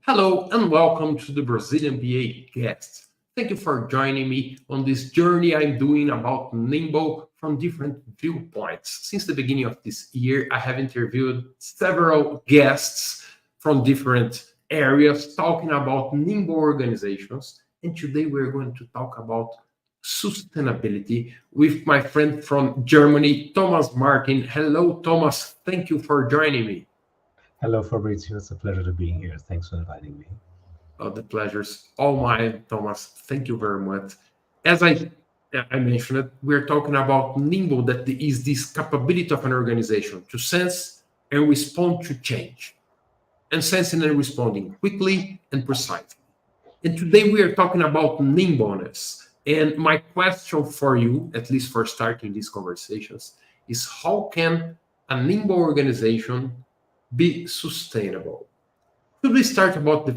Hello and welcome to the Brazilian BA guest. Thank you for joining me on this journey I'm doing about Nimble from different viewpoints. Since the beginning of this year, I have interviewed several guests from different areas talking about Nimble organizations. And today we're going to talk about sustainability with my friend from Germany, Thomas Martin. Hello, Thomas. Thank you for joining me. Hello, Fabrizio. It's a pleasure to be here. Thanks for inviting me. Oh, the pleasure's all mine, Thomas. Thank you very much. As I mentioned it, we're talking about nimble, that is this capability of an organization to sense and respond to change, and sensing and responding quickly and precisely. And today we are talking about nimbleness. And my question for you, at least for starting these conversations, is how can a nimble organization be sustainable? Could we start about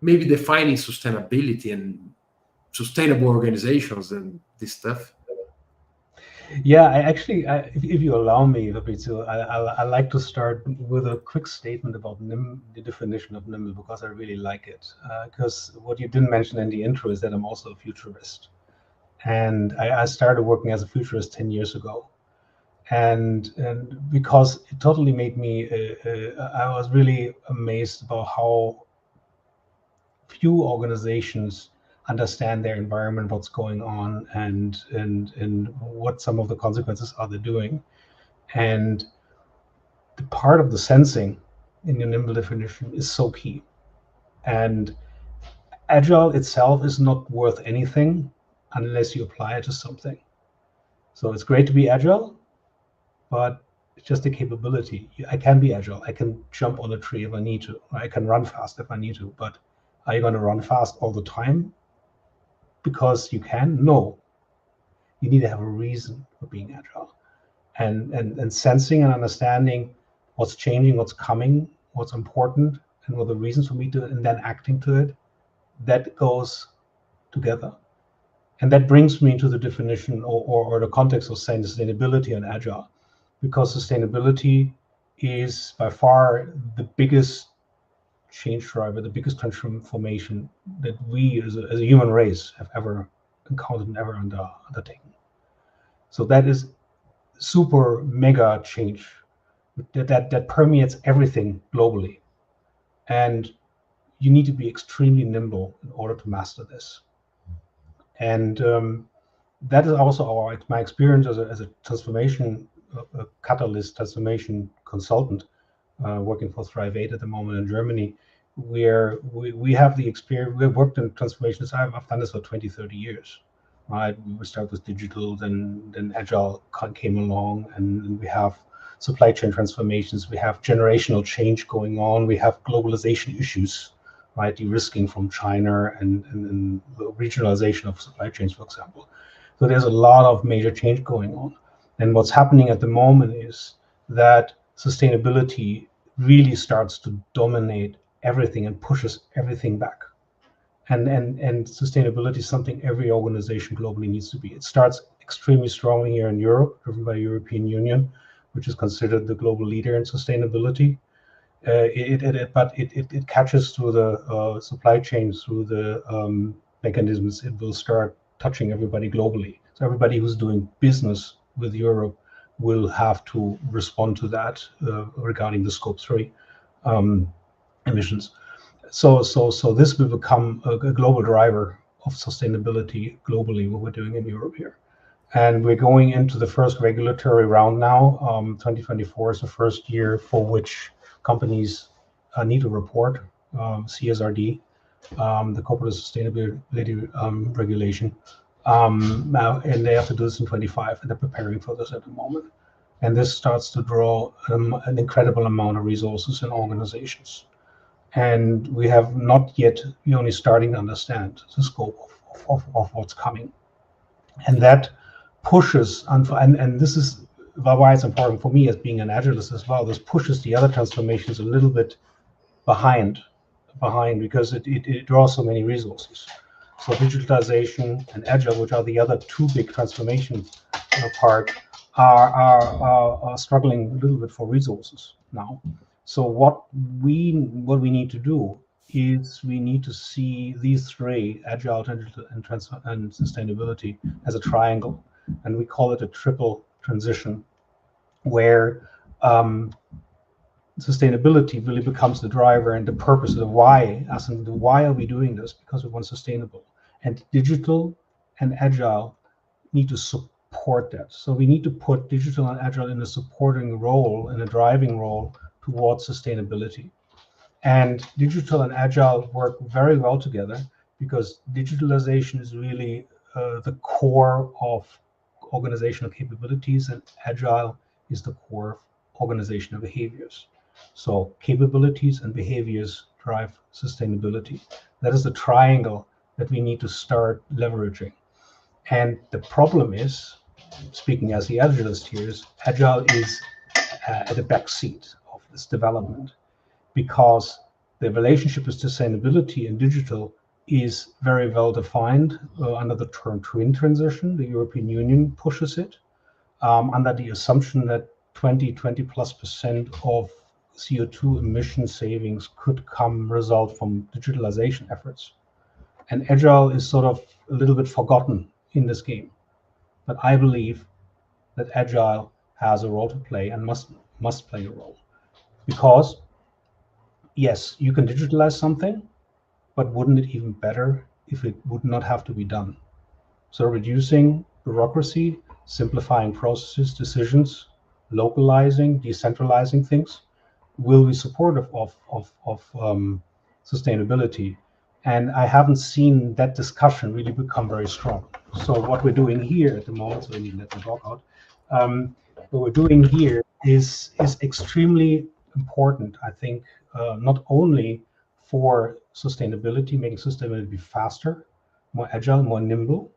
maybe defining sustainability and sustainable organizations and this stuff? Yeah, if you allow me, Fabrizio, I like to start with a quick statement about the definition of nimble, because I really like it. Because what you didn't mention in the intro is that I'm also a futurist. And I started working as a futurist 10 years ago. And because it totally made me, I was really amazed about how few organizations understand their environment, what's going on, and what some of the consequences are they doing. And the part of the sensing in the nimble definition is so key. And agile itself is not worth anything unless you apply it to something. So it's great to be agile, but it's just a capability. I can be agile. I can jump on a tree if I need to. I can run fast if I need to. But are you going to run fast all the time because you can? No. You need to have a reason for being agile. And sensing and understanding what's changing, what's coming, what's important, and what the reasons for me to, and then acting to it, that goes together. And that brings me to the definition or the context of saying sustainability and agile, because sustainability is by far the biggest change driver, the biggest transformation that we as a human race have ever encountered and ever undertaken. So that is super mega change that permeates everything globally. And you need to be extremely nimble in order to master this. And that is also my experience as a transformation a catalyst transformation consultant working for Thrive 8 at the moment in Germany, where we have the experience. We've worked in transformations. I've done this for 20, 30 years. Right? We start with digital, then agile came along, and we have supply chain transformations. We have generational change going on. We have globalization issues, right? De-risking from China and the regionalization of supply chains, for example. So there's a lot of major change going on. And what's happening at the moment is that sustainability really starts to dominate everything and pushes everything back. And sustainability is something every organization globally needs to be. It starts extremely strongly here in Europe, driven by the European Union, which is considered the global leader in sustainability. But it catches through the supply chains, through the mechanisms. It will start touching everybody globally. So everybody who's doing business with Europe will have to respond to that regarding the Scope 3 emissions. So this will become a global driver of sustainability globally, what we're doing in Europe here. And we're going into the first regulatory round now. 2024 is the first year for which companies need to report CSRD, the Corporate Sustainability Regulation. And they have to do this in 25, and they're preparing for this at the moment. And this starts to draw an incredible amount of resources in organizations. And we have not yet, we're only starting to understand the scope of what's coming. And that pushes, and this is why it's important for me as being an agilist as well, this pushes the other transformations a little bit behind because it draws so many resources. So digitalization and agile, which are the other two big transformation part, are struggling a little bit for resources now. So what we need to do is we need to see these three, agile, digital, and sustainability, as a triangle. And we call it a triple transition, where sustainability really becomes the driver and the purpose of the why. Asking the why are we doing this? Because we want sustainable. And digital and agile need to support that. So we need to put digital and agile in a supporting role, in a driving role towards sustainability. And digital and agile work very well together, because digitalization is really the core of organizational capabilities, and agile is the core of organizational behaviors. So capabilities and behaviors drive sustainability. That is the triangle that we need to start leveraging. And the problem is, speaking as the agilist here, is agile is at the back seat of this development, because the relationship with sustainability and digital is very well defined under the term twin transition. The European Union pushes it under the assumption that 20+ % of CO2 emission savings could result from digitalization efforts. And agile is sort of a little bit forgotten in this game. But I believe that agile has a role to play and must play a role, because yes, you can digitalize something, but wouldn't it even better if it would not have to be done? So reducing bureaucracy, simplifying processes, decisions, localizing, decentralizing things will be supportive of sustainability. And I haven't seen that discussion really become very strong. So what we're doing here at the moment, so I need to let the dog out. What we're doing here is extremely important, I think, not only for sustainability, making sustainability faster, more agile, more nimble,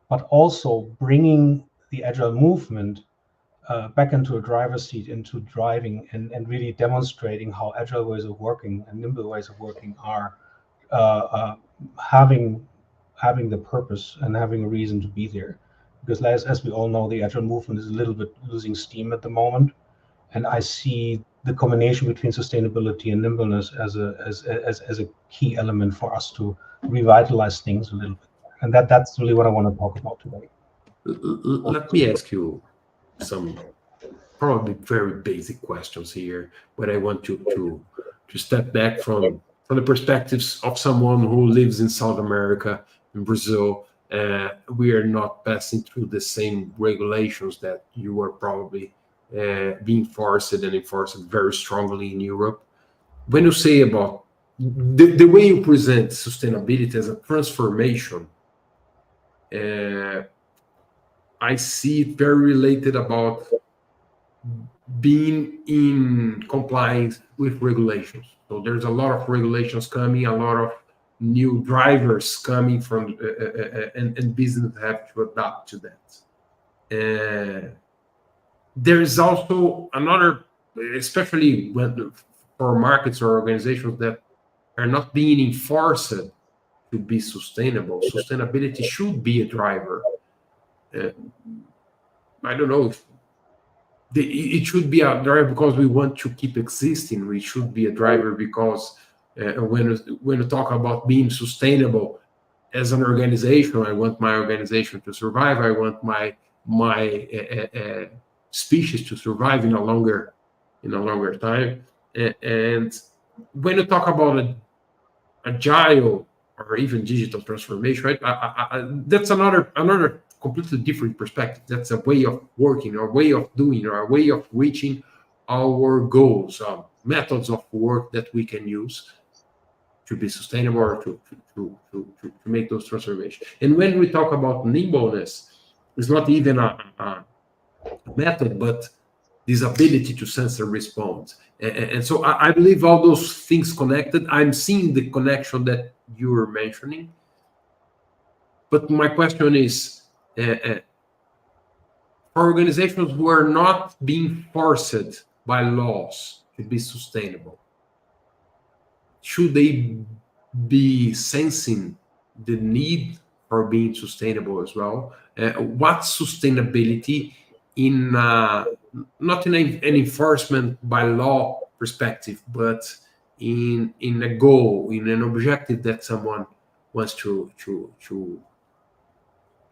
but also bringing the agile movement back into a driver's seat, into driving and really demonstrating how agile ways of working and nimble ways of working are having the purpose and having a reason to be there. Because as we all know, the agile movement is a little bit losing steam at the moment, and I see the combination between sustainability and nimbleness as a key element for us to revitalize things a little bit. And that's really what I want to talk about today. Let me ask you some probably very basic questions here, but I want to step back from the perspectives of someone who lives in South America, in Brazil. We are not passing through the same regulations that you are probably being forced and enforced very strongly in Europe. When you say about the way you present sustainability as a transformation, I see it very related about being in compliance with regulations. So there's a lot of regulations coming, a lot of new drivers coming from, and business have to adapt to that. There is also another, especially when for markets or organizations that are not being enforced to be sustainable. Sustainability should be a driver. I don't know if it should be a driver because we want to keep existing. We should be a driver because when you talk about being sustainable as an organization, I want my organization to survive. I want my species to survive in a longer time. And when you talk about an agile or even digital transformation, right? That's another completely different perspective. That's a way of working, or a way of doing, or a way of reaching our goals, methods of work that we can use to be sustainable or to make those transformations. And when we talk about nimbleness, it's not even a method, but this ability to sense and respond. And so I believe all those things connected. I'm seeing the connection that you were mentioning. But my question is, for organizations who are not being forced by laws to be sustainable, should they be sensing the need for being sustainable as well? What's sustainability in not in an enforcement by law perspective, but in a goal, in an objective that someone wants to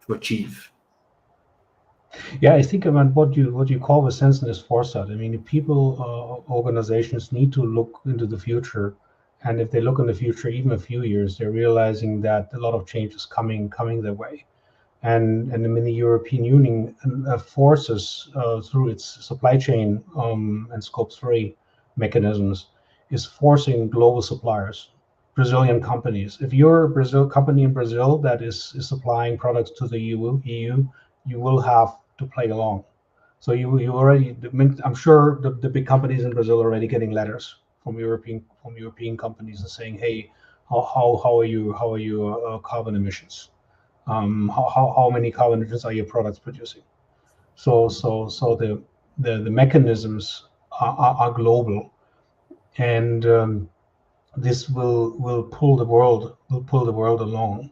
achieve. Yeah, I think about what you call the senseless foresight. I mean, people, organizations need to look into the future, and if they look in the future, even a few years, they're realizing that a lot of change is coming their way. And I mean, the European Union forces through its supply chain and Scope 3 mechanisms is forcing global suppliers, Brazilian companies. If you're a Brazil company in Brazil that is supplying products to the EU, you will have to play along. So you already, I'm sure the big companies in Brazil are already getting letters from European companies and saying, hey, how are your carbon emissions? How many carbon emissions are your products producing? So the mechanisms are global, and this will pull the world along.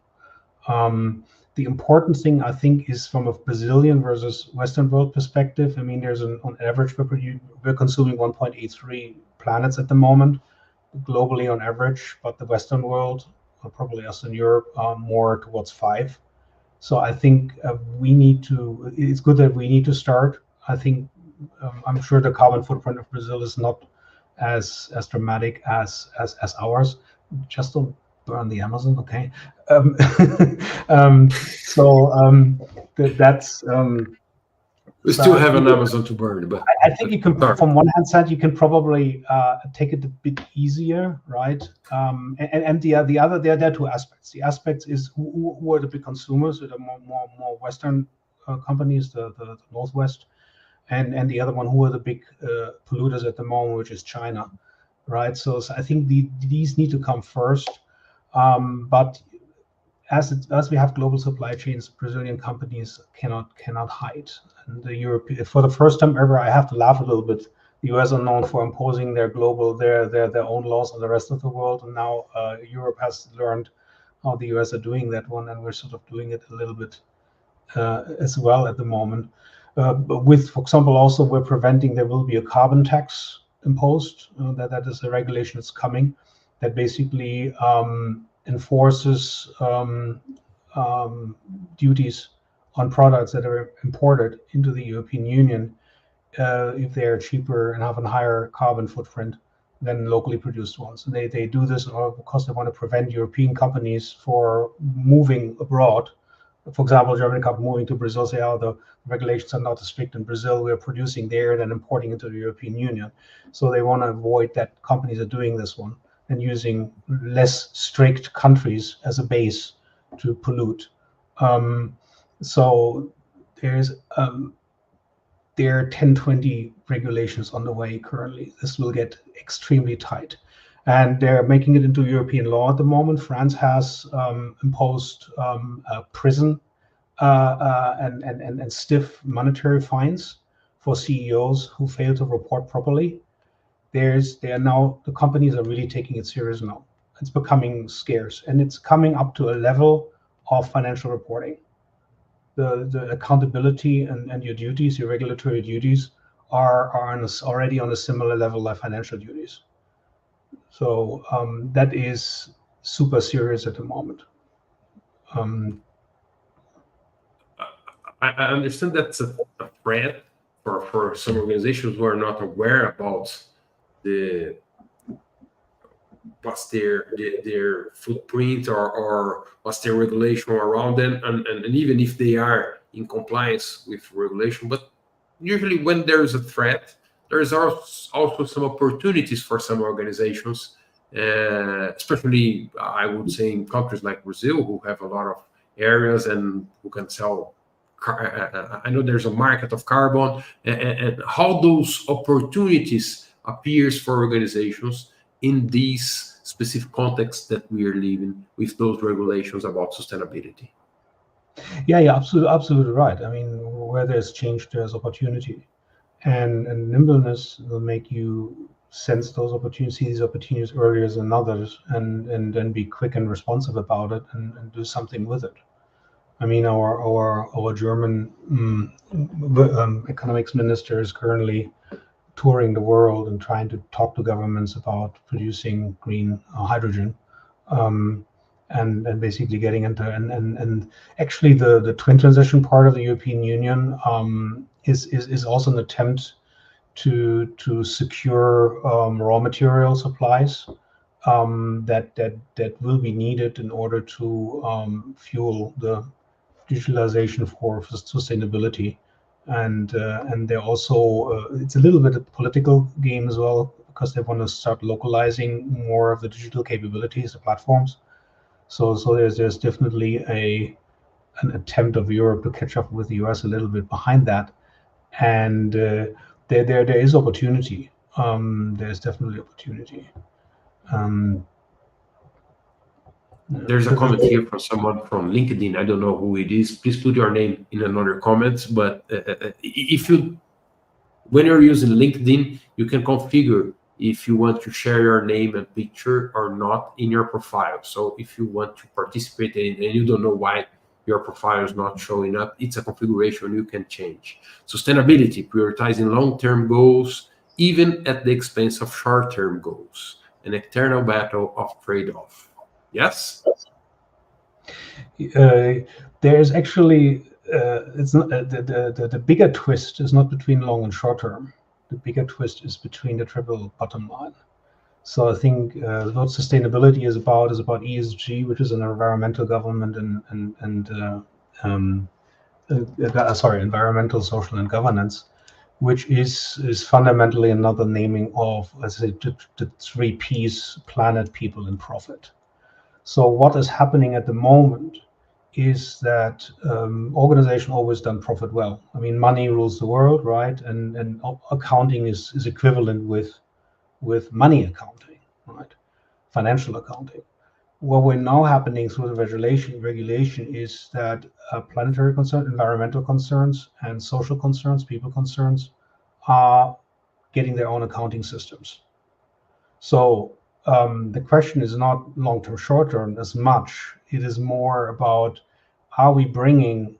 The important thing, I think, is from a Brazilian versus Western world perspective. I mean, on average we're consuming 1.83 planets at the moment, globally on average, but the Western world, probably us in Europe, are more towards 5. So I think it's good that we need to start. I think I'm sure the carbon footprint of Brazil is not as dramatic as ours. Just don't burn the Amazon, okay? Um, so that's We so still have an Amazon to burn, but I think you can, sorry. from one hand side, you can probably take it a bit easier, right? And the other, there are two aspects. The aspects is who are the big consumers, the more Western companies, the Northwest, and the other one, who are the big polluters at the moment, which is China, right? So I think these need to come first, but as we have global supply chains, Brazilian companies cannot hide. And the European, for the first time ever, I have to laugh a little bit. The US are known for imposing their own laws on the rest of the world, and now Europe has learned how the US are doing that one, and we're sort of doing it a little bit as well at the moment. But with, for example, also we're preventing there will be a carbon tax imposed. That is a regulation that's coming that basically enforces duties on products that are imported into the European Union if they are cheaper and have a higher carbon footprint than locally produced ones. And they do this because they want to prevent European companies for moving abroad. For example, German company moving to Brazil, say, oh, the regulations are not as strict in Brazil, we're producing there and then importing into the European Union. So they want to avoid that companies are doing this one and using less strict countries as a base to pollute. So there are 10, 20 regulations on the way currently. This will get extremely tight. And they're making it into European law at the moment. France has imposed a prison and stiff monetary fines for CEOs who fail to report properly. The companies are really taking it serious now. It's becoming scarce, and it's coming up to a level of financial reporting. The accountability and your duties, your regulatory duties, are already on a similar level like financial duties. So that is super serious at the moment. I understand that's a threat for some organizations who are not aware about what's their footprint or what's their regulation around them, and even if they are in compliance with regulation. But usually when there's a threat, there's also some opportunities for some organizations, especially I would say in countries like Brazil, who have a lot of areas and who can sell. I know there's a market of carbon, and how those opportunities appears for organizations in these specific contexts that we are living with those regulations about sustainability. Yeah, absolutely right. I mean, where there's change, there's opportunity, and nimbleness will make you sense those opportunities, see these opportunities earlier than others, and then be quick and responsive about it and do something with it. I mean, our German economics minister is currently touring the world and trying to talk to governments about producing green hydrogen, and basically getting into and actually the twin transition part of the European Union is also an attempt to secure raw material supplies that will be needed in order to fuel the digitalization for sustainability. And they're also it's a little bit a political game as well, because they want to start localizing more of the digital capabilities, the platforms. So there's definitely an attempt of Europe to catch up with the US a little bit behind that, and there is opportunity. There's definitely opportunity. There's a comment here from someone from LinkedIn. I don't know who it is. Please put your name in another comments. But if you, when you're using LinkedIn, you can configure if you want to share your name and picture or not in your profile. So if you want to participate and you don't know why your profile is not showing up, it's a configuration you can change. Sustainability, prioritizing long-term goals, even at the expense of short-term goals, an eternal battle of trade-off. Yes? There's actually it's not the bigger twist is not between long and short term. The bigger twist is between the triple bottom line. So I think what sustainability is about ESG, which is an environmental government environmental, social, and governance, which is fundamentally another naming of, let's say, the three P's: planet, people, and profit. So what is happening at the moment is that organization always done profit well. I mean, money rules the world, right? And accounting is equivalent with money accounting, right? Financial accounting. What we're now happening through the regulation is that planetary concerns, environmental concerns, and social concerns, people concerns, are getting their own accounting systems. So the question is not long-term, short-term as much. It is more about, are we bringing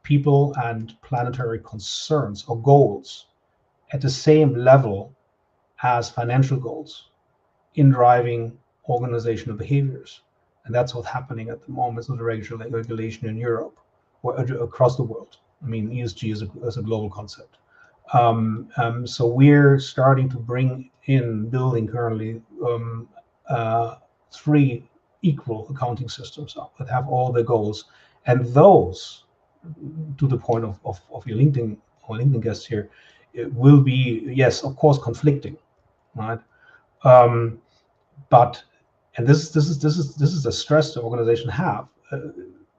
people and planetary concerns or goals at the same level as financial goals in driving organizational behaviors? And that's what's happening at the moment with the regulation in Europe or across the world. I mean, ESG is a global concept. So we're starting to bring in, building currently, three equal accounting systems up that have all the goals, and those, to the point of your LinkedIn guest here, it will be, yes, of course, conflicting, right? But, and this is the stress the organization have.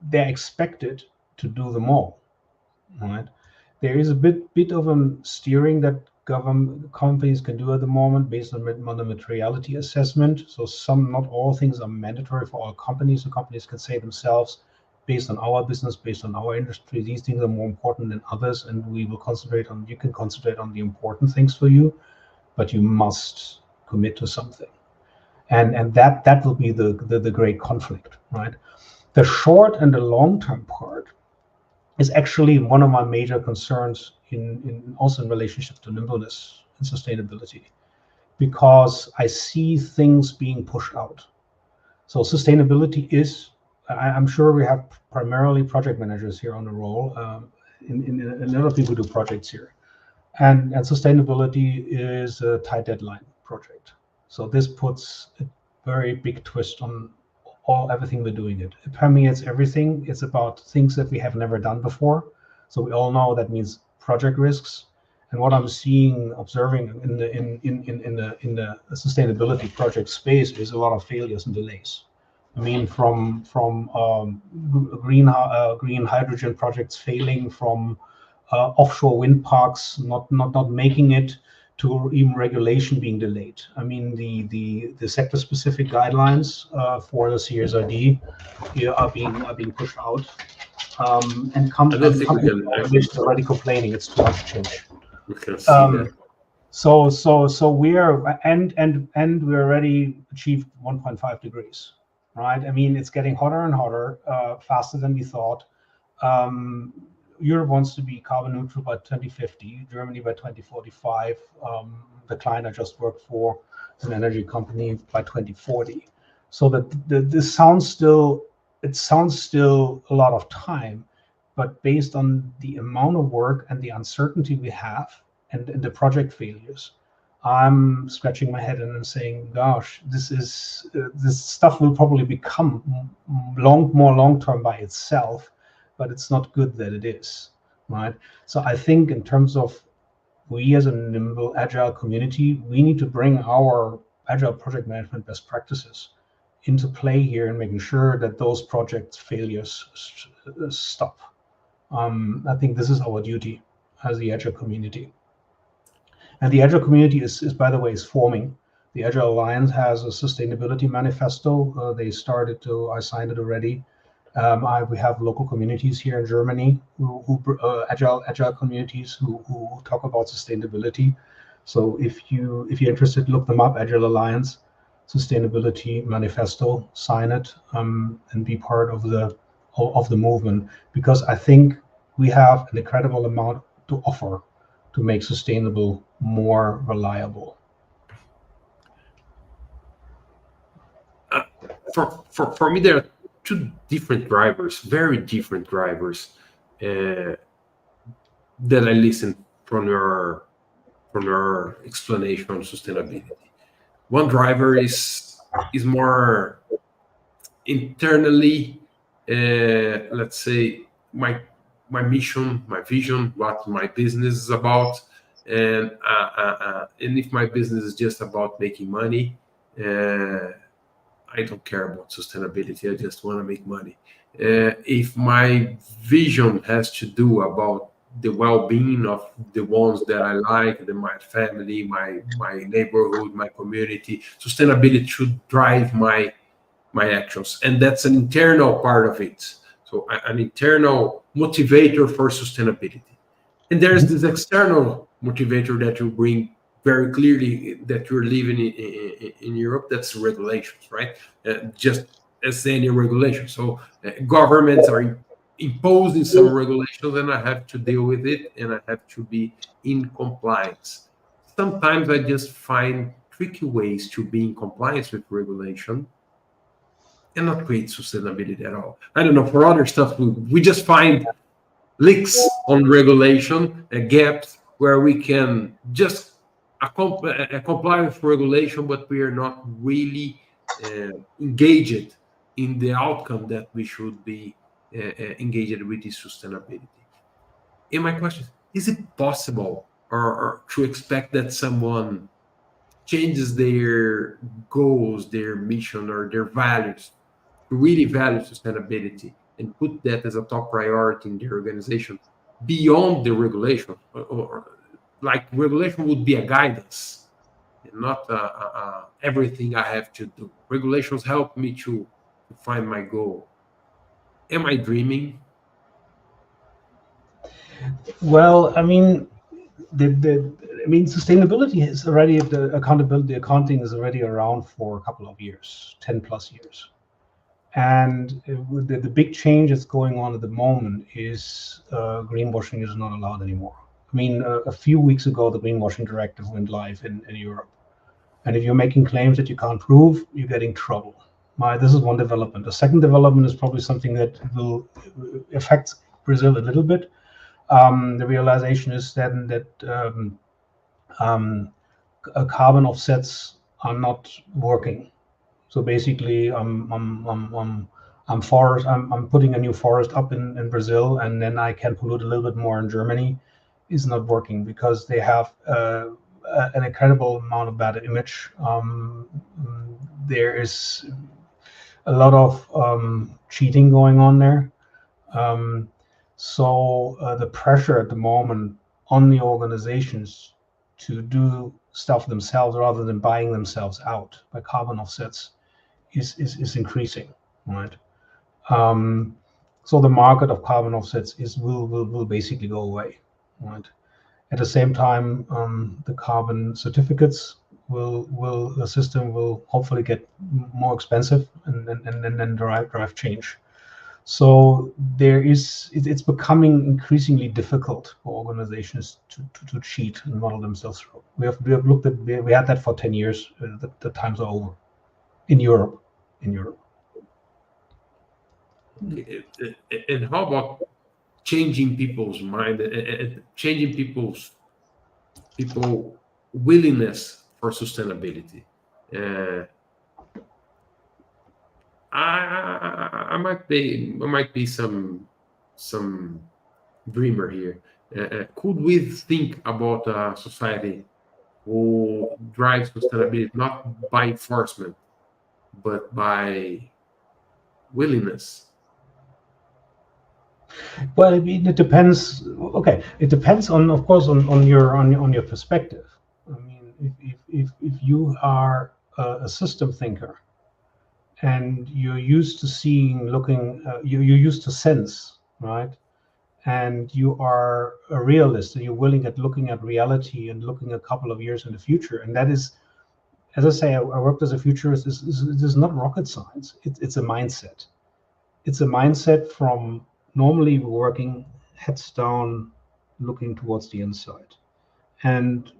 They're expected to do them all, right? There is a bit of a steering that government companies can do at the moment based on the materiality assessment. So not all things are mandatory for all companies. So companies can say themselves, based on our business, based on our industry, these things are more important than others, and we will concentrate on. You can concentrate on the important things for you, but you must commit to something, and that will be the great conflict, right? The short and the long term part is actually one of my major concerns in also in relationship to nimbleness and sustainability, because I see things being pushed out. So sustainability is, I'm sure we have primarily project managers here on the roll, and a lot of people do projects here. And sustainability is a tight deadline project. So this puts a very big twist on everything we're doing. It permeates everything. It's about things that we have never done before. So we all know that means project risks. And what I'm observing in the sustainability project space is a lot of failures and delays. I mean, from green hydrogen projects failing, from offshore wind parks not making it, to even regulation being delayed. I mean, the sector-specific guidelines for the CSRD are being pushed out, and companies are already complaining it's too much change. We can see that. So we are and we already achieved 1.5 degrees, right? I mean, it's getting hotter and hotter, faster than we thought. Europe wants to be carbon neutral by 2050, Germany by 2045. The client I just worked for is an energy company by 2040. So that this sounds still, it sounds still a lot of time, but based on the amount of work and the uncertainty we have and the project failures, I'm scratching my head and I'm saying, gosh, this stuff will probably become more long term by itself, but it's not good that it is, right? So I think in terms of we as a nimble agile community, we need to bring our agile project management best practices into play here and making sure that those project failures stop. I think this is our duty as the agile community. And the Agile community is by the way, is forming. The Agile Alliance has a sustainability manifesto. They started to, I signed it already. We have local communities here in Germany, agile communities who talk about sustainability. So if you're interested, look them up. Agile Alliance, Sustainability Manifesto, sign it, and be part of the movement, because I think we have an incredible amount to offer to make sustainable more reliable. For me, there are two different drivers, very different drivers, that I listen from your explanation on sustainability. One driver is more internally, let's say my mission, my vision, what my business is about, and if my business is just about making money, I don't care about sustainability. I just want to make money. If my vision has to do about the well-being of the ones that I like, my family, my neighborhood, my community, sustainability should drive my actions, and that's an internal part of it. So an internal motivator for sustainability. And there's this external motivator that you bring very clearly that you're living in Europe. That's regulations, right? Just as any regulation. So governments are imposing some regulations, and I have to deal with it, and I have to be in compliance. Sometimes I just find tricky ways to be in compliance with regulation and not create sustainability at all. I don't know, for other stuff, we just find leaks on regulation, gaps where we can just comply with regulation, but we are not really engaged in the outcome that we should be engaged with the sustainability. And my question is it possible or to expect that someone changes their goals, their mission, or their values to really value sustainability and put that as a top priority in the organization beyond the regulation, or like regulation would be a guidance and not everything I have to do. Regulations help me to find my goal. Am I dreaming? Well, I mean, sustainability is already, the accountability, accounting is already around for a couple of years, 10 plus years. And the big change that's going on at the moment is greenwashing is not allowed anymore. I mean, a few weeks ago, the greenwashing directive went live in Europe. And if you're making claims that you can't prove, you get in trouble. This is one development. The second development is probably something that will affect Brazil a little bit. The realization is then that carbon offsets are not working. So basically, I'm putting a new forest up in Brazil, and then I can pollute a little bit more in Germany. Is not working because they have an incredible amount of bad image. There is a lot of cheating going on there. So the pressure at the moment on the organizations to do stuff themselves rather than buying themselves out by carbon offsets is increasing, right? So the market of carbon offsets will basically go away, right? At the same time, the carbon certificates the system will hopefully get more expensive and then drive change. So it's becoming increasingly difficult for organizations to cheat and model themselves through. We have looked at, we had that for 10 years. The times are over in Europe. And how about changing people's mind and changing people willingness for sustainability? Uh, I might be some dreamer here. Could we think about a society who drives sustainability not by enforcement but by willingness? Well, I mean, it depends. Okay, it depends on, of course, on your perspective. I mean, if you are a system thinker and you're used to seeing, looking, you're used to sense, right? And you are a realist and you're willing at looking at reality and looking a couple of years in the future. And that is, as I say, I worked as a futurist. This is not rocket science. It's a mindset. It's a mindset from normally working heads down, looking towards the inside. And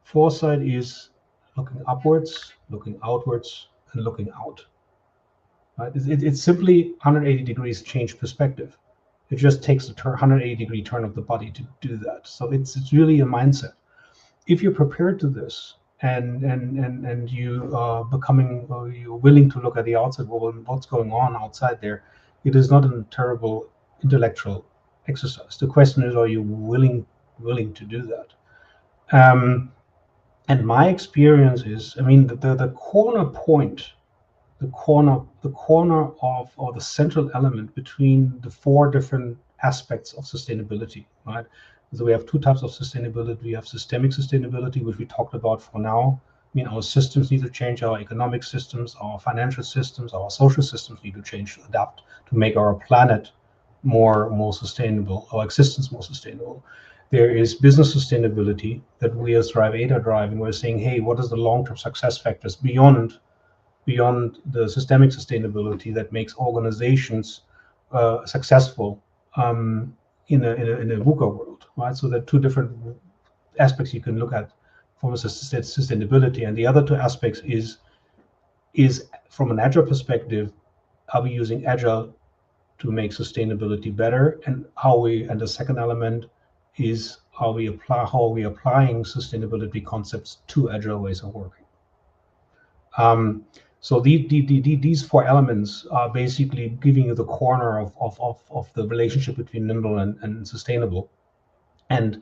foresight is looking upwards, looking outwards, and looking out. Right? It's simply 180 degrees change perspective. It just takes a 180-degree turn of the body to do that. So it's really a mindset. If you're prepared to this and you are becoming, you're willing to look at the outside world and what's going on outside there, it is not a terrible intellectual exercise. The question is, are you willing to do that? And my experience is, I mean, the corner point, the corner of, or the central element between the four different aspects of sustainability, right? So we have two types of sustainability. We have systemic sustainability, which we talked about for now. I mean, our systems need to change, our economic systems, our financial systems, our social systems need to change, adapt to make our planet more sustainable, our existence more sustainable. There is business sustainability that we as Drive 8 are driving. We're saying, hey, what is the long-term success factors beyond the systemic sustainability that makes organizations successful in a VUCA world, right? So there are two different aspects you can look at from a sustainability, and the other two aspects is from an agile perspective, are we using agile to make sustainability better, and the second element is how are we applying sustainability concepts to agile ways of working. So these four elements are basically giving you the corner of the relationship between nimble and sustainable. And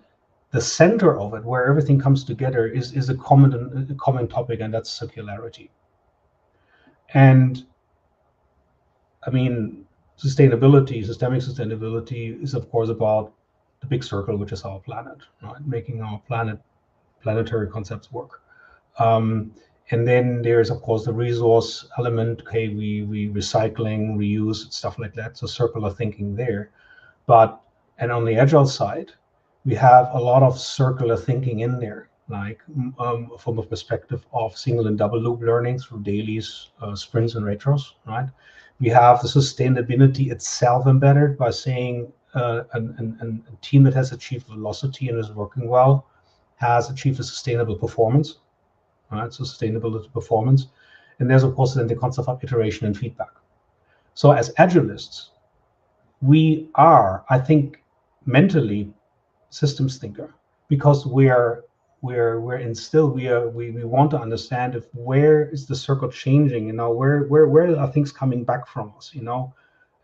the center of it, where everything comes together, is a common topic, and that's circularity. And I mean, sustainability, systemic sustainability is of course about the big circle, which is our planet, right? Making our planetary concepts work. And then there's of course the resource element. Okay, we recycling, reuse, stuff like that. So circular thinking there. And on the agile side, we have a lot of circular thinking in there, like from a perspective of single and double loop learning through dailies, sprints, and retros, right? We have the sustainability itself embedded by saying a team that has achieved velocity and is working well has achieved a sustainable performance, right? So sustainability performance. And there's of course then the concept of iteration and feedback. So as agilists, we are, I think, mentally systems thinker, because we want to understand if where is the circle changing, where are things coming back from us,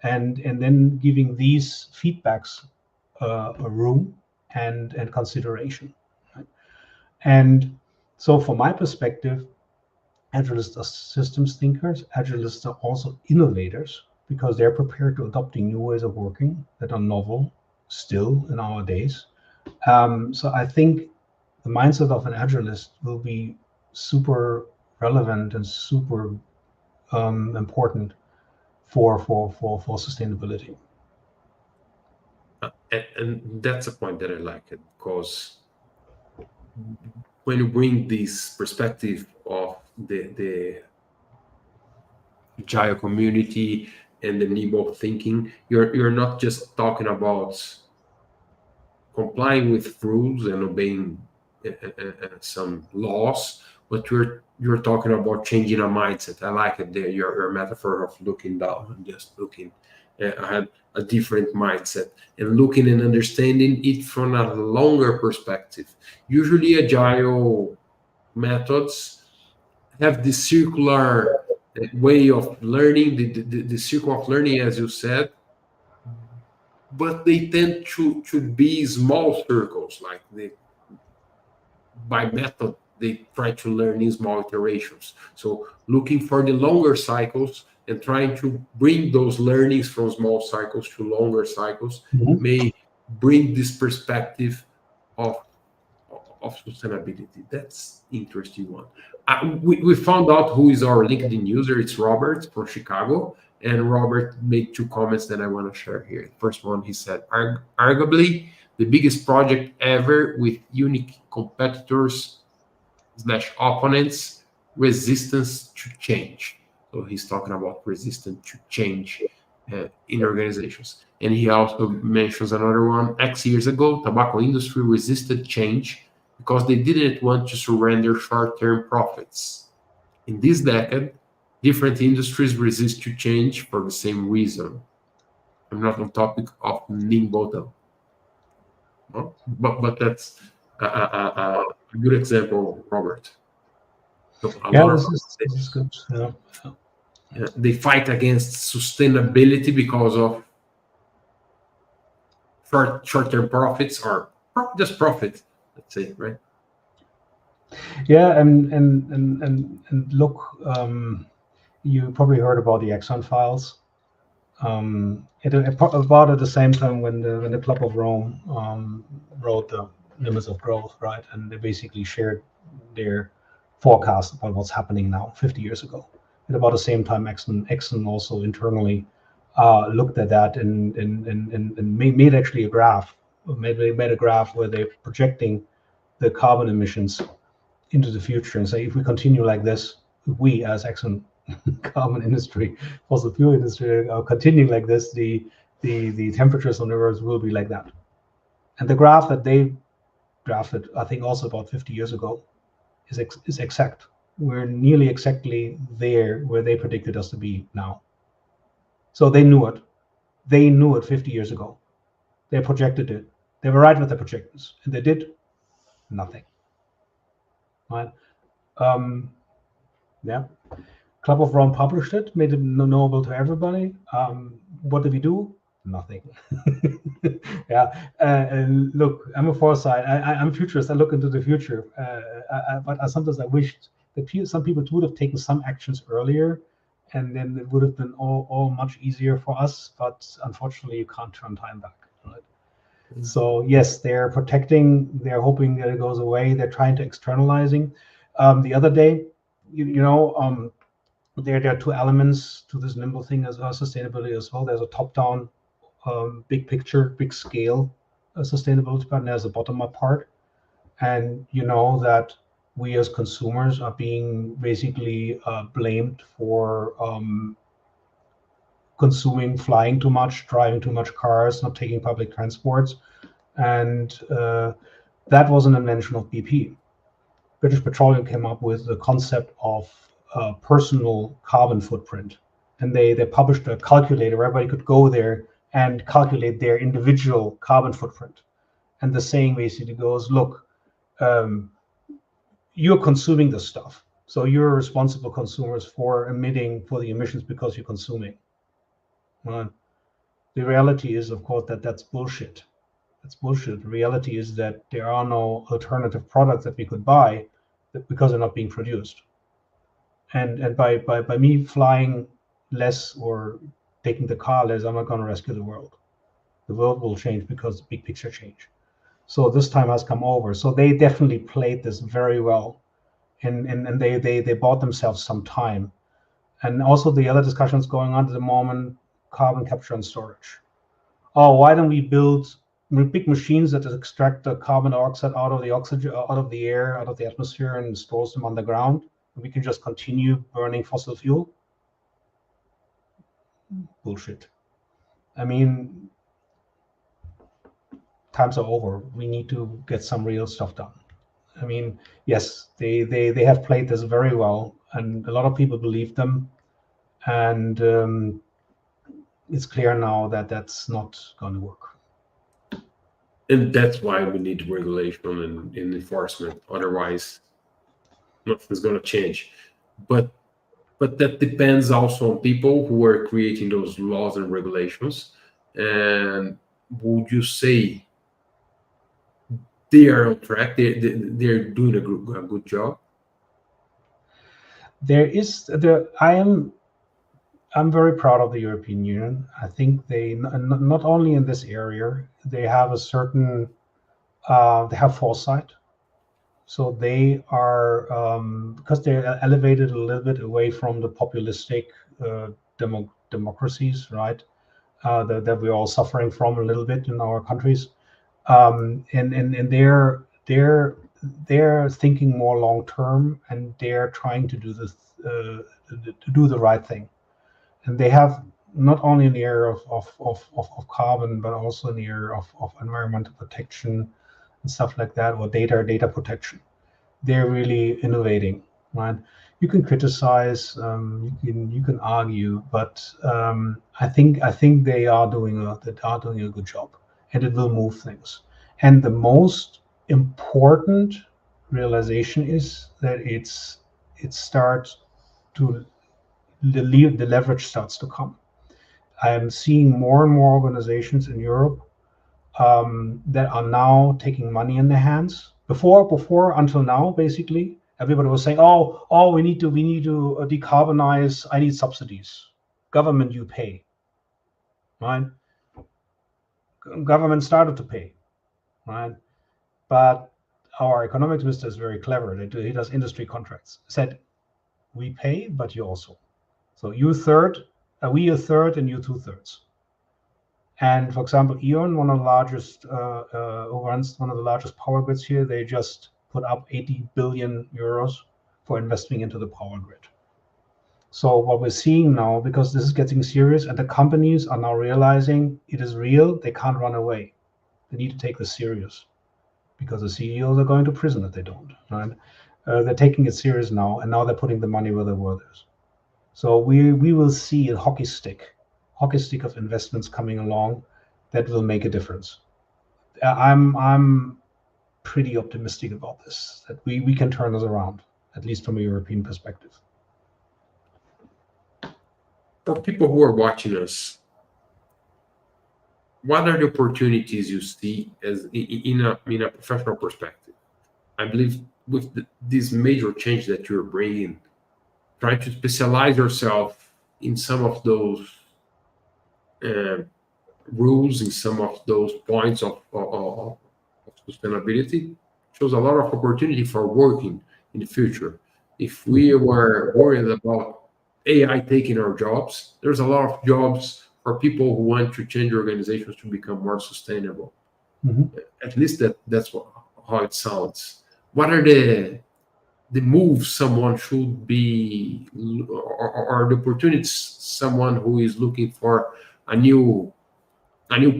and then giving these feedbacks a room and consideration, right? And so from my perspective, agilists are systems thinkers. Agilists are also innovators, because they're prepared to adopting new ways of working that are novel still in our days. So I think the mindset of an agilist will be super relevant and super important for sustainability. And that's a point that I like it, because when you bring this perspective of the agile community, and the nimble thinking, you're not just talking about complying with rules and obeying some laws, but you're talking about changing a mindset. I like it there, your metaphor of looking down and just looking ahead, a different mindset, and looking and understanding it from a longer perspective. Usually, agile methods have this circular way of learning, the circle of learning, as you said, but they tend to be small circles. Like by method, they try to learn in small iterations. So looking for the longer cycles and trying to bring those learnings from small cycles to longer cycles Mhm. may bring this perspective of sustainability. That's interesting one. We found out who is our LinkedIn user. It's Robert from Chicago. And Robert made two comments that I want to share here. First one, he said, arguably the biggest project ever with unique competitors slash opponents, resistance to change. So he's talking about resistance to change in organizations. And he also mentions another one. X years ago, tobacco industry resisted change because they didn't want to surrender short-term profits. In this decade, different industries resist to change for the same reason. I'm not on topic of nimble though, no? But that's a good example, Robert. So a Yeah, lot of this is good. Yeah. they fight against sustainability because of short-term profits or just profit, let's say, right? Yeah, and look, you probably heard about the Exxon files. About at the same time when the Club of Rome wrote the Limits of Growth, right? And they basically shared their forecast about what's happening now 50 years ago. At about the same time, Exxon also internally looked at that and made actually a graph. Made a graph where they're projecting the carbon emissions into the future and say, if we continue like this, we as Exxon carbon industry, fossil fuel industry, are continuing like this, the temperatures on the Earth will be like that. And the graph that they drafted, I think also about 50 years ago, is exact. We're nearly exactly there where they predicted us to be now. So they knew it. They knew it 50 years ago. They projected it. They were right with the projections, and they did nothing. Right? Yeah. Club of Rome published it, made it knowable to everybody. What did we do? Nothing. Yeah. And look, I'm a foresight. I'm futurist. I look into the future. But sometimes I wished that some people would have taken some actions earlier, and then it would have been all much easier for us. But unfortunately, you can't turn time back. Right? So yes, they're protecting. They're hoping that it goes away. They're trying to externalizing. The other day, there are two elements to this nimble thing as well, sustainability as well. There's a top-down, big picture, big scale sustainability part, and there's a bottom-up part. And you know that we as consumers are being basically blamed for flying too much, driving too much cars, not taking public transports. And that was an invention of BP. British Petroleum came up with the concept of personal carbon footprint. And they published a calculator where everybody could go there and calculate their individual carbon footprint. And the saying basically goes, look, you're consuming this stuff. So you're responsible consumers for the emissions because you're consuming. The reality is, of course, that's bullshit. That's bullshit. The reality is that there are no alternative products that we could buy because they're not being produced. And by me flying less or taking the car less, I'm not going to rescue the world. The world will change because the big picture change. So this time has come over. So they definitely played this very well, and they bought themselves some time. And also the other discussions going on at the moment, carbon capture and storage. Oh, why don't we build big machines that extract the carbon dioxide out of the oxygen, out of the air, out of the atmosphere, and stores them underground? And we can just continue burning fossil fuel. bullshit. I mean, times are over. We need to get some real stuff done. I mean, yes, they have played this very well, and a lot of people believe them. And it's clear now that that's not going to work. And that's why we need regulation and enforcement. Otherwise, nothing's going to change. But that depends also on people who are creating those laws and regulations. And would you say they are on track? They're doing a good job? I'm very proud of the European Union. I think they not only in this area, they have a certain they have foresight. So they are because they're elevated a little bit away from the populistic democracies, right? That we're all suffering from a little bit in our countries, and they're thinking more long term, and they're trying to do this to do the right thing. And they have not only in the area of carbon, but also in the area of environmental protection and stuff like that, or data protection. They're really innovating, right? You can criticize, you can argue, but I think they are doing a good job, and it will move things. And the most important realization is that it starts to the leverage starts to come. I am seeing more and more organizations in Europe that are now taking money in their hands. Before until now, basically, everybody was saying, "Oh, we need to decarbonize. I need subsidies. Government, you pay, right? Government started to pay, right? But our economics minister is very clever. He does industry contracts. Said, we pay, but you also. So you a third, we a third, and you 2/3. And for example, E.ON, one of the largest, who runs one of the largest power grids here, they just put up 80 billion euros for investing into the power grid. So what we're seeing now, because this is getting serious, and the companies are now realizing it is real, they can't run away. They need to take this serious, because the CEOs are going to prison if they don't. Right? They're taking it serious now, and now they're putting the money where the worth is. So we will see a hockey stick of investments coming along that will make a difference. I'm pretty optimistic about this, that we can turn this around, at least from a European perspective. For people who are watching us, what are the opportunities you see as in a professional perspective? I believe with this major change that you're bringing, trying to specialize yourself in some of those rules, in some of those points of sustainability, shows a lot of opportunity for working in the future. If we were worried about AI taking our jobs, there's a lot of jobs for people who want to change organizations to become more sustainable. Mm-hmm. At least that's how it sounds. What are the moves someone should be, or the opportunities someone who is looking for a new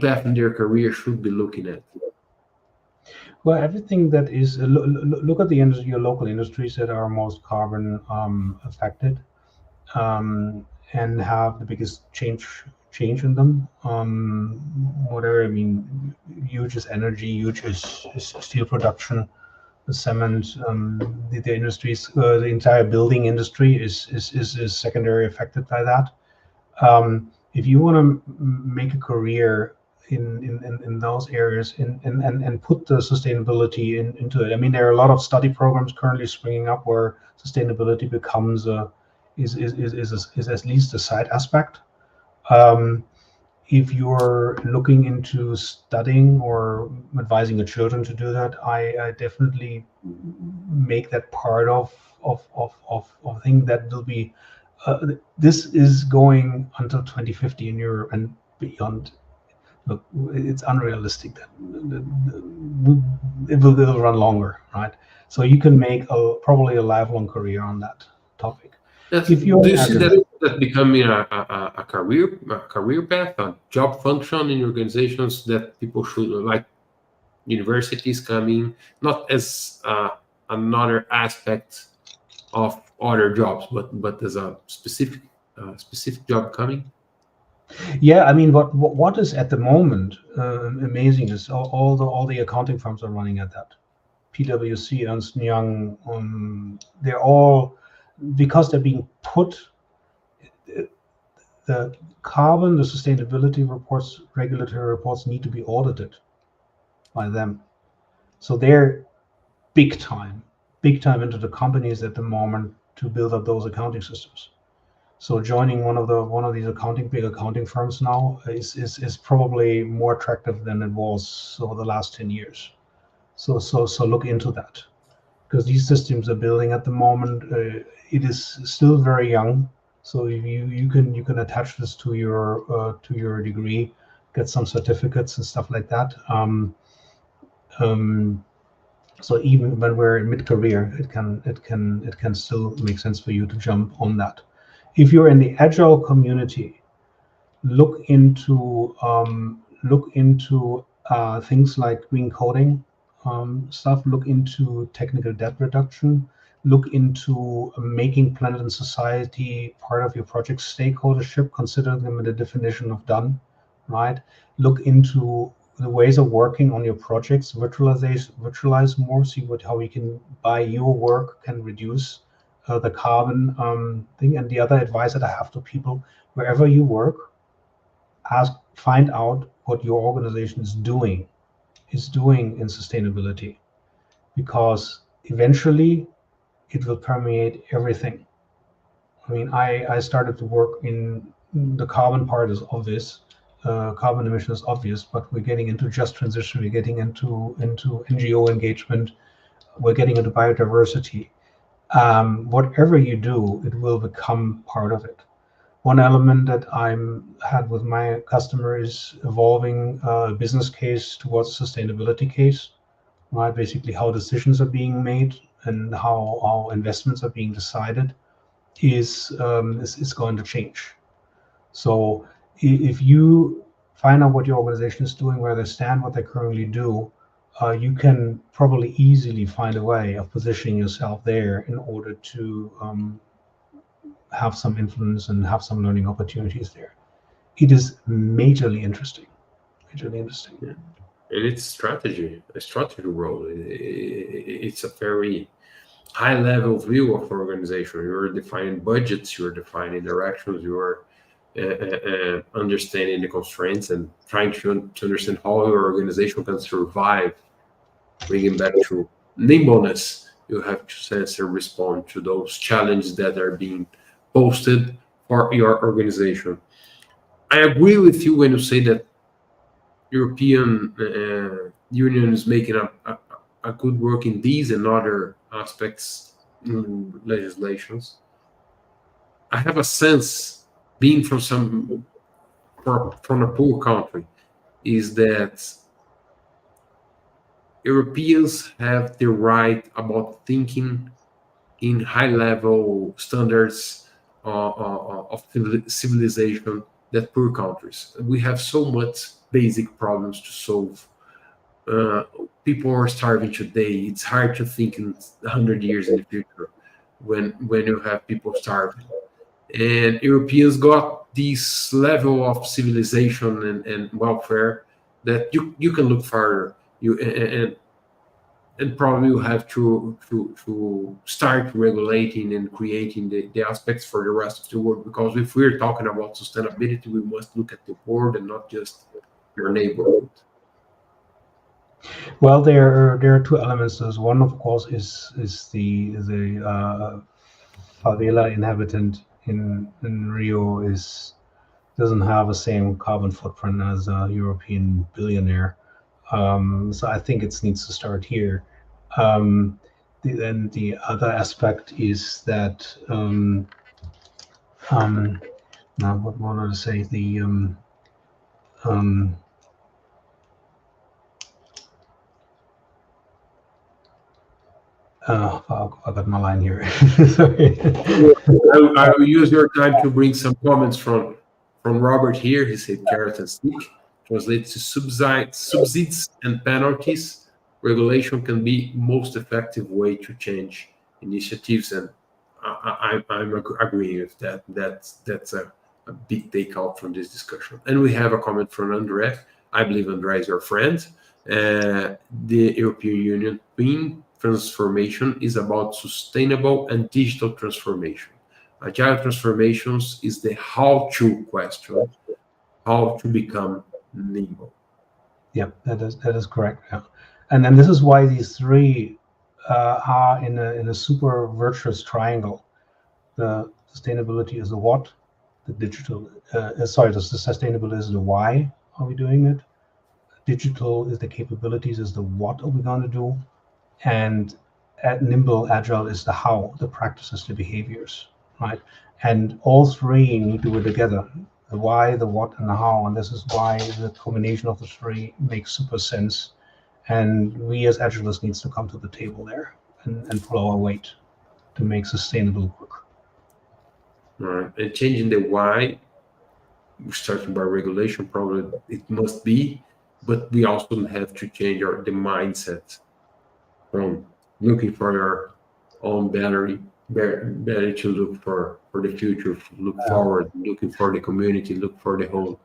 path in their career should be looking at? Well, everything that is look at the industry, your local industries that are most carbon affected, and have the biggest change in them. Whatever, I mean, huge is energy, huge is steel production, the cement, the industries, the entire building industry is secondary affected by that. If you want to make a career in those areas and put the sustainability into it, I mean, there are a lot of study programs currently springing up where sustainability becomes is at least a side aspect. If you're looking into studying or advising your children to do that, I definitely make that part of thing that will be. This is going until 2050 in Europe and beyond. Look, it's unrealistic that it will run longer, right? So you can make probably a lifelong career on that topic. Yes. If you're Do an you see agile, that becoming a career path, a job function in organizations that people should like universities coming not as another aspect of other jobs, but as a specific job coming? yeah, I mean, what is at the moment amazing is all the accounting firms are running at that. PwC, Ernst Young, they're all, because they're being put, the carbon, the sustainability reports, regulatory reports need to be audited by them. So they're big time into the companies at the moment to build up those accounting systems. So joining one of these big accounting firms now is probably more attractive than it was over the last 10 years. So look into that, because these systems are building at the moment. It is still very young, so you can attach this to your degree, get some certificates and stuff like that. Um, so even when we're in mid-career, it can still make sense for you to jump on that. If you're in the agile community, look into things like green coding stuff. Look into technical debt reduction. Look into making planet and society part of your project stakeholdership. Consider them in the definition of done, right? Look into the ways of working on your projects. Virtualize more. See how we can, by your work, can reduce the carbon thing. And the other advice that I have to people, wherever you work, find out what your organization is doing in sustainability, because eventually it will permeate everything. I mean, I started to work in the carbon part is obvious, carbon emission is obvious, but we're getting into just transition, we're getting into NGO engagement, we're getting into biodiversity. Whatever you do, it will become part of it. One element that I'm had with my customer is evolving a business case towards a sustainability case, right? Basically, how decisions are being made and how investments are being decided is going to change. So if you find out what your organization is doing, where they stand, what they currently do, you can probably easily find a way of positioning yourself there in order to have some influence and have some learning opportunities there. It is majorly interesting. Majorly interesting. Yeah. And it's a strategy role. It's a very high level view of organization. You're defining budgets, you're defining directions, you're understanding the constraints and trying to understand how your organization can survive. Bringing back to nimbleness, you have to sense and respond to those challenges that are being posted for your organization. I agree with you when you say that European Union is making a good work in these and other aspects in legislations. I have a sense, being from a poor country, is that Europeans have the right about thinking in high level standards of civilization that poor countries. We have so much basic problems to solve. Uh, People are starving today. It's hard to think in 100 years in the future when you have people starving. And Europeans got this level of civilization and welfare that you can look farther. And probably you have to start regulating and creating the aspects for the rest of the world, because if we're talking about sustainability, we must look at the world and not just your neighborhood. Well, there are two elements. There's one, of course, is the favela inhabitant in Rio doesn't have the same carbon footprint as a European billionaire. So I think it needs to start here. Then the other aspect is that now what wanted to say um, I got my line here. Sorry. I will use your time to bring some comments from Robert here. He said carrot and stick translates to subsidies and penalties. Regulation can be most effective way to change initiatives, and I'm agreeing with that. That's a big takeout from this discussion. And we have a comment from Andre. I believe Andre is your friend. The European Union being transformation is about sustainable and digital transformation. Agile transformations is the how-to question, how to become nimble. Yeah, that is correct. Yeah. And then this is why these three are in a super virtuous triangle. The sustainability is the what, the digital. Sorry, the sustainability is the why are we doing it. Digital is the capabilities, is the what are we going to do, and at nimble agile is the how, the practices, the behaviors, right? And all three need to work together: the why, the what, and the how. And this is why the combination of the three makes super sense. And we as agilists needs to come to the table there and pull our weight to make sustainable work. Right? And changing the why, starting by regulation, probably it must be, but we also have to change the mindset from looking for your own better to look for the future, look forward, looking for the community, look for the whole.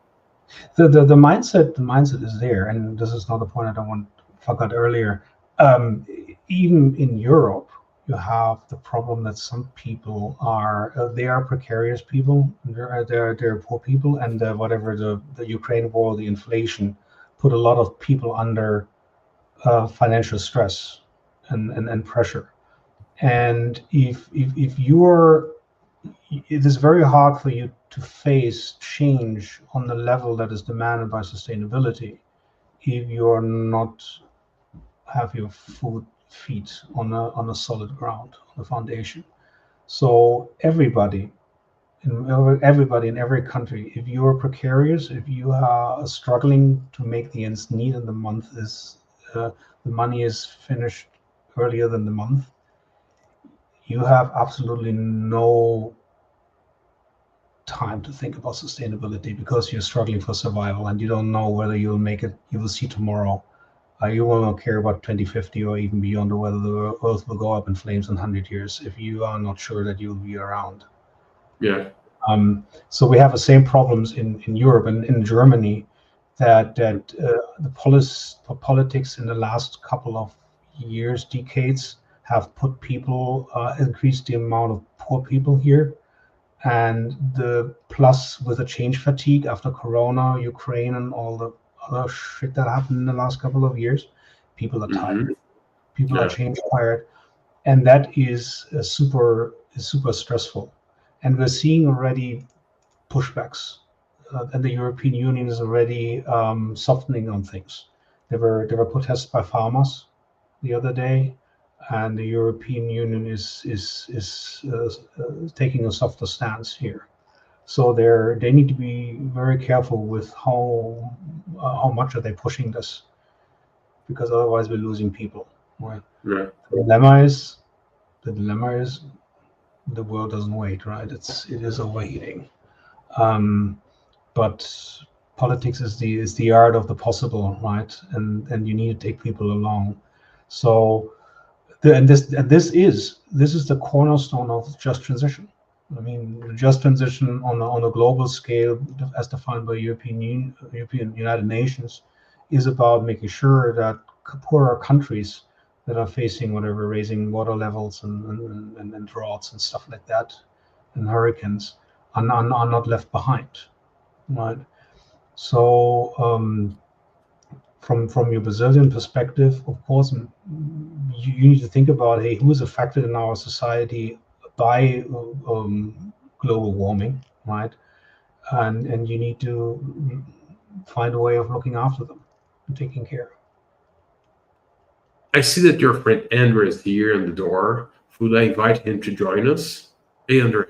The mindset is there, and this is not the point I forgot earlier. Um, Even in Europe, you have the problem that some people are they are precarious people. They're poor people, and whatever the Ukraine war, the inflation, put a lot of people under financial stress and pressure. And if you're it is very hard for you to face change on the level that is demanded by sustainability if you're not have your feet on a solid ground, on a foundation. So everybody in every country, if you are precarious, if you are struggling to make the ends meet and the money is finished earlier than the month, you have absolutely no time to think about sustainability because you're struggling for survival and you don't know whether you'll make it. You will see tomorrow. You will not care about 2050 or even beyond, or whether the earth will go up in flames in 100 years if you are not sure that you'll be around. Yeah. So we have the same problems in Europe and in Germany, that the politics in the last couple of years, decades, have put people, increased the amount of poor people here. And the plus with the change fatigue after Corona, Ukraine, and all the other shit that happened in the last couple of years, people are tired. People are change tired, and that is super stressful. And we're seeing already pushbacks, and the European Union is already softening on things. There were protests by farmers the other day, and the European Union is taking a softer stance here. So they need to be very careful with how much are they pushing this, because otherwise we're losing people. Right? Yeah. The dilemma is the world doesn't wait. Right? It is overheating. But politics is the art of the possible, right? And you need to take people along. So this is the cornerstone of just transition. I mean, just transition on a global scale, as defined by European United Nations, is about making sure that poorer countries that are facing whatever raising water levels and droughts and stuff like that, and hurricanes, are not left behind, right? So from your Brazilian perspective, of course, you need to think about, hey, who is affected in our society by global warming, right? And you need to find a way of looking after them and taking care. I see that your friend Andrew is here in the door. Should I invite him to join us? Hey, Andrew,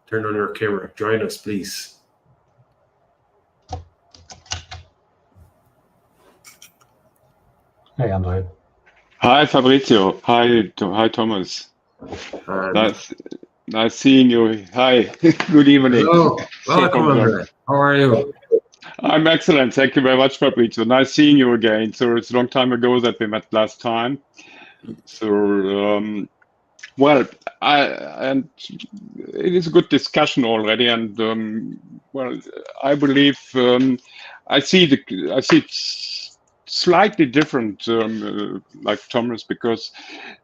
turn on your camera. Join us, please. Hey, Andre. Hi Fabrizio. Hi Thomas. And Nice seeing you. Hi. Good evening. hello, So welcome, Andre. How are you? I'm excellent. Thank you very much, Fabrizio. Nice seeing you again. So it's a long time ago that we met last time. So well, and it is a good discussion already, and well, I believe I see it's slightly different, like Thomas, because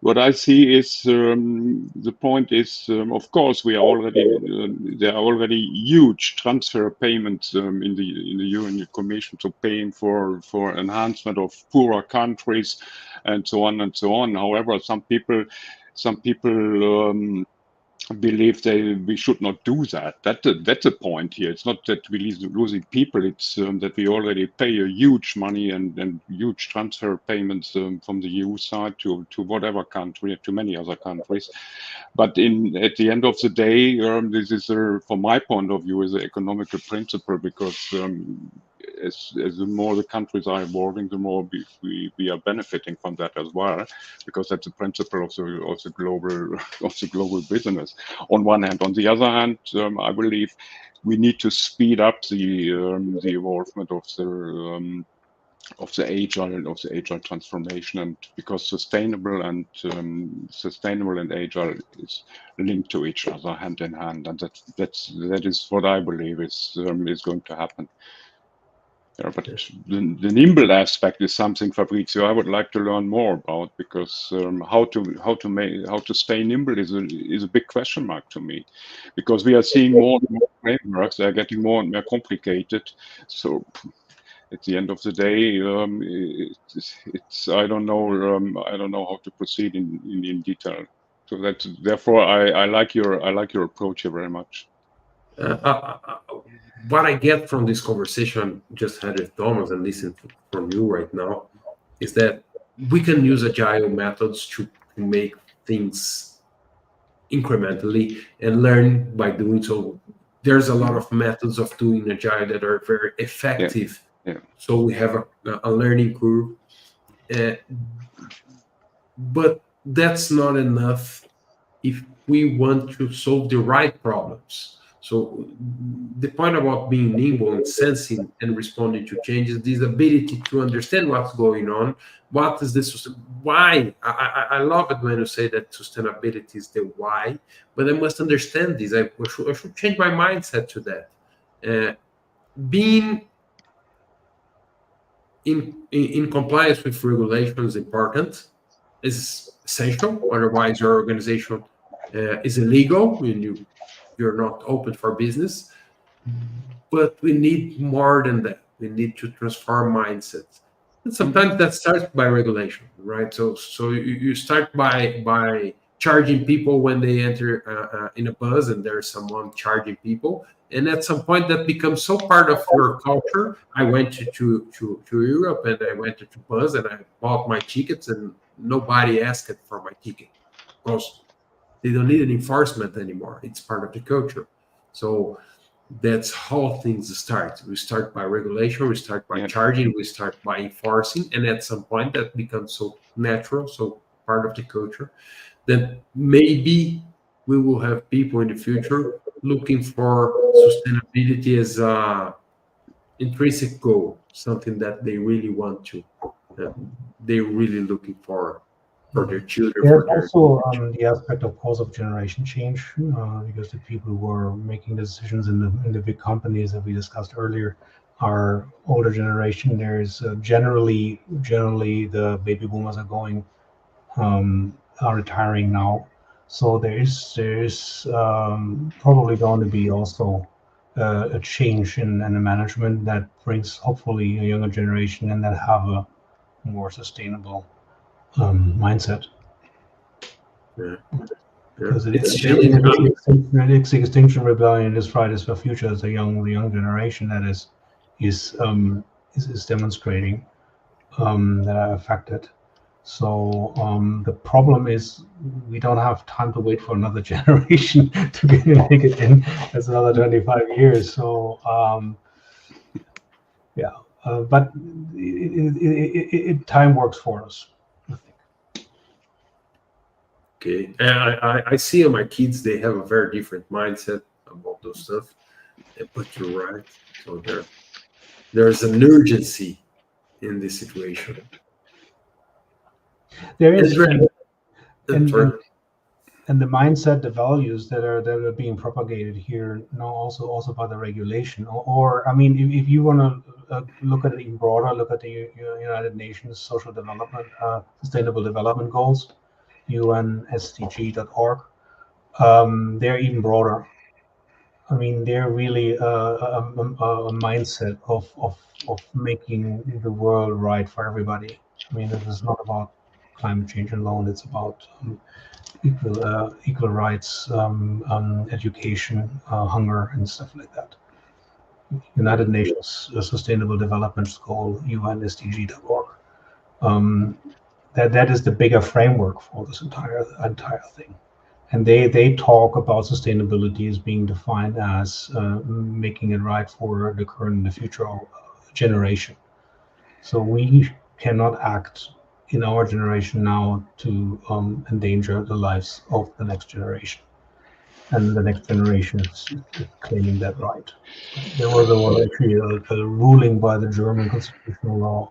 what I see is the point is, of course, we are already there are already huge transfer payments in the European Commission to paying for enhancement of poorer countries, and so on and so on. However, some people believe we should not do that. That's a point here. It's not that we're losing people. It's that we already pay a huge money and huge transfer payments from the EU side to whatever country, to many other countries. But at the end of the day, this is, from my point of view, is an economical principle, because as the more the countries are evolving, the more we are benefiting from that as well, because that's the principle of the global business. On one hand, on the other hand, I believe we need to speed up the evolvement of the agile transformation, and because sustainable and agile is linked to each other hand in hand, and that is what I believe is going to happen. Yeah, but the nimble aspect is something, Fabrizio, I would like to learn more about, because how to stay nimble is a big question mark to me, because we are seeing more and more frameworks. They are getting more and more complicated. So at the end of the day, it's I don't know how to proceed in detail. So therefore I like your approach here very much. What I get from this conversation just had with Thomas and listen from you right now is that we can use agile methods to make things incrementally and learn by doing so. There's a lot of methods of doing agile that are very effective. Yeah. So we have a learning curve. But that's not enough if we want to solve the right problems. So the point about being nimble and sensing and responding to changes, this ability to understand what's going on, what is this, why? I love it when you say that sustainability is the why, but I must understand this. I should change my mindset to that. Being in compliance with regulations is important, is essential. Otherwise, your organization is illegal when you're not open for business. But we need more than that. We need to transform mindsets, and sometimes that starts by regulation, right? So you start by charging people when they enter in a bus, and there's someone charging people. And at some point, that becomes so part of your culture. I went to Europe, and I went to bus, and I bought my tickets, and nobody asked for my ticket because they don't need an enforcement anymore. It's part of the culture. So that's how things start. We start by regulation, we start by charging, we start by enforcing, and at some point that becomes so natural, so part of the culture, that maybe we will have people in the future looking for sustainability as a intrinsic goal, something that they really want to, they're really looking for their children. There's For their also the aspect, of course, of generation change, because the people who are making decisions in the big companies that we discussed earlier are older generation. There's generally the baby boomers are retiring now, so there's probably going to be also a change in the management that brings hopefully a younger generation and that have a more sustainable mindset. Because it's Extinction Rebellion is Fridays for Future. It's the young generation that is demonstrating that are affected. So the problem is we don't have time to wait for another generation to make it in. That's another 25 years. So but time works for us, I think. Okay, and I see in my kids they have a very different mindset about those stuff. But you're right. So there's an urgency in this situation. There is, Andrea, and sorry. the mindset, the values that are being propagated here now, also by the regulation, or I mean, if you want to look at it even broader, look at the United Nations Social Development, Sustainable Development Goals, UNSDG.org. They're even broader. I mean, they're really a mindset of making the world right for everybody. I mean, it is not about climate change alone. It's about equal rights, education, hunger, and stuff like that. United Nations Sustainable Development Goal, UNSDG.org. That is the bigger framework for this entire thing. And they talk about sustainability as being defined as making it right for the current and the future generation. So we cannot act in our generation now to endanger the lives of the next generation. And the next generation is claiming that right. There was actually a ruling by the German constitutional law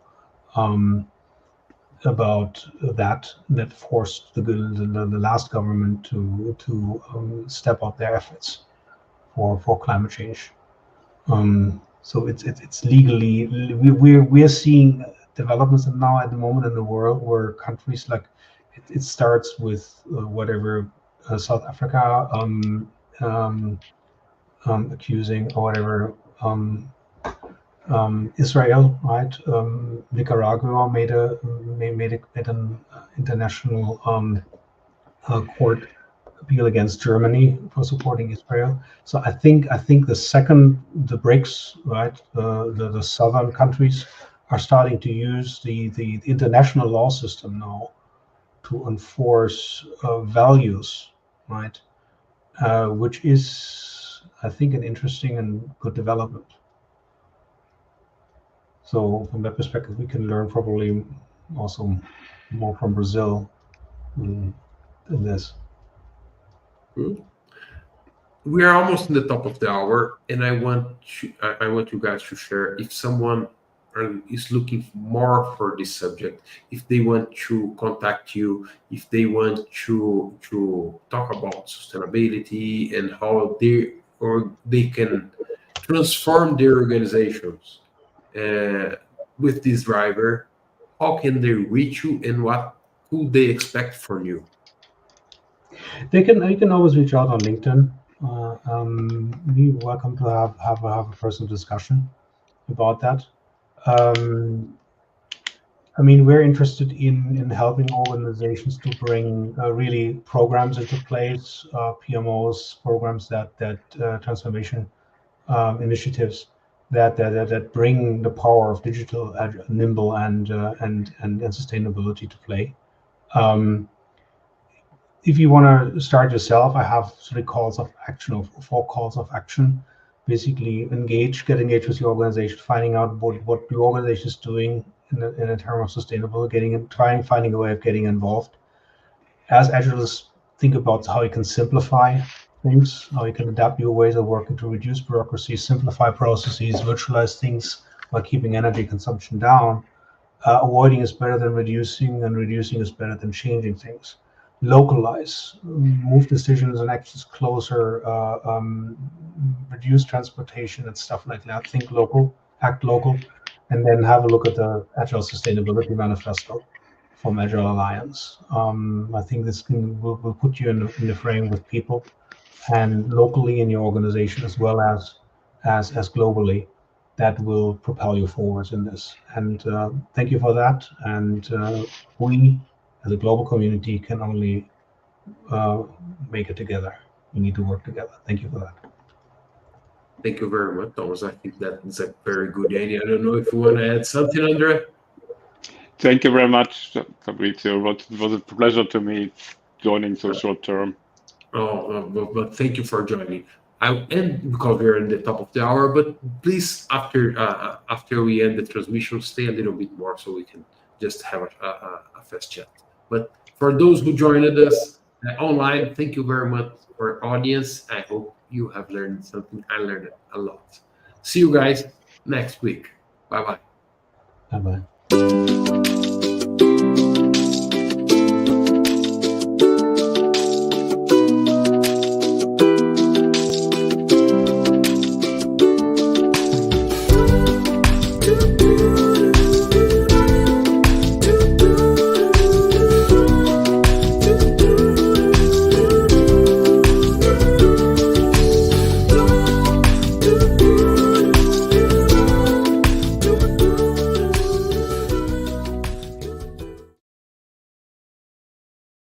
about that forced the last government to step up their efforts for climate change. So it's legally, we're seeing developments now at the moment in the world where countries like it starts with whatever South Africa accusing or whatever Israel, right? Nicaragua made an international court appeal against Germany for supporting Israel. So I think the BRICS, right, the southern countries are starting to use the international law system now to enforce values, right, which is, I think, an interesting and good development. So from that perspective, we can learn probably also more from Brazil in this. We are almost in the top of the hour, and I want you guys to share if someone is looking more for this subject, if they want to contact you, if they want to talk about sustainability and how they can transform their organizations with this driver, how can they reach you and what could they expect from you? You can always reach out on LinkedIn. Be welcome to have a personal discussion about that. I mean, we're interested in helping organizations to bring really programs into place, PMOs, programs that transformation initiatives that bring the power of digital, nimble, and sustainability to play. If you want to start yourself, I have 3 calls of action, or 4 calls of action. Basically, get engaged with your organization, finding out what your organization is doing in a term of sustainable, finding a way of getting involved. As agilists, think about how you can simplify things, how you can adapt your ways of working to reduce bureaucracy, simplify processes, virtualize things while keeping energy consumption down. Avoiding is better than reducing, and reducing is better than changing things. Localize, move decisions and actions closer, reduce transportation and stuff like that. Think local, act local, and then have a look at the Agile Sustainability Manifesto from Agile Alliance. I think this will put you in the frame with people, and locally in your organization as well as globally. That will propel you forwards in this. And thank you for that. And we, as a global community, can only make it together. We need to work together. Thank you for that. Thank you very much, Thomas. I think that is a very good idea. I don't know if you want to add something, Andre. Thank you very much, Fabrizio. It was a pleasure to me joining so short term. But thank you for joining. And because we're in the top of the hour, but please, after we end the transmission, stay a little bit more so we can just have a fast chat. But for those who joined us, online. Thank you very much for audience. I hope you have learned something. I learned a lot. See you guys next week. Bye-bye. Bye-bye.